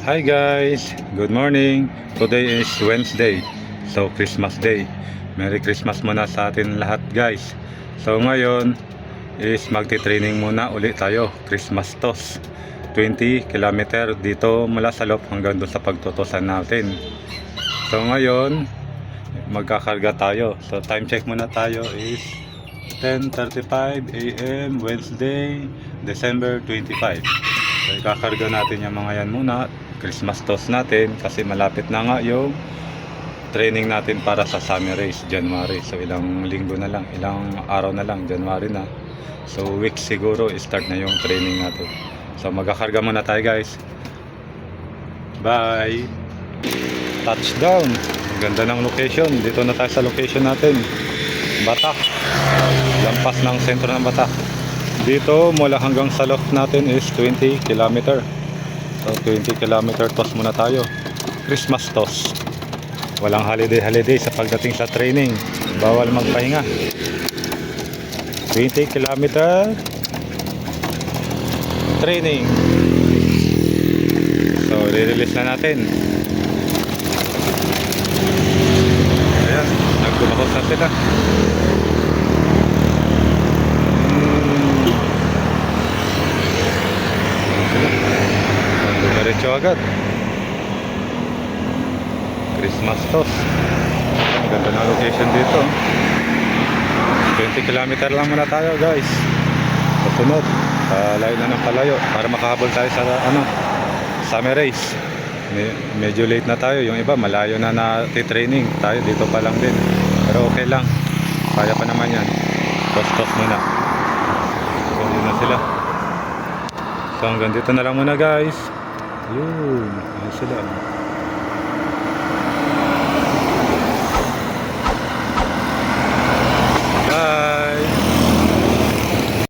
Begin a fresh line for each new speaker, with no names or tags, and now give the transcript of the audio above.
Hi guys, good morning. Today is Wednesday, so Christmas Day. Merry Christmas muna sa atin lahat guys. So ngayon is magti-training muna ulit tayo, Christmas toss 20 km dito mula sa loob hanggang doon sa pagtutosan natin. So ngayon magkakarga tayo. So time check muna tayo is 10:35 AM Wednesday, December 25. So ikakarga natin yung mga yan muna, Christmas toss natin, kasi malapit na nga yung training natin para sa summer race January. So ilang linggo na lang, ilang araw na lang, January na. So week siguro start na yung training natin. So magkakarga muna tayo guys. Bye. Touchdown. Ganda ng location. Dito na tayo sa location natin, Batak. Lampas ng sentro ng Batak. Dito mula hanggang sa loft natin is 20 km. So 20 km toss muna tayo, Christmas toss. Walang holiday sa pagdating sa training, bawal magpahinga. 20 km training. So re-release na natin. Ayan, nagkumahos na sila. Diretso agad. Christmas toss. Ang ganda ng location dito. 20 km lang muna tayo guys. Kasunod, palayo na ng palayo para makahabol tayo sa summer race. Medyo late na tayo. Yung iba malayo na training. Tayo dito pa lang din. Pero okay lang, kaya pa naman yan. Toss muna. So yun na sila. So hanggang dito na lang muna guys. Yun, ayun sila.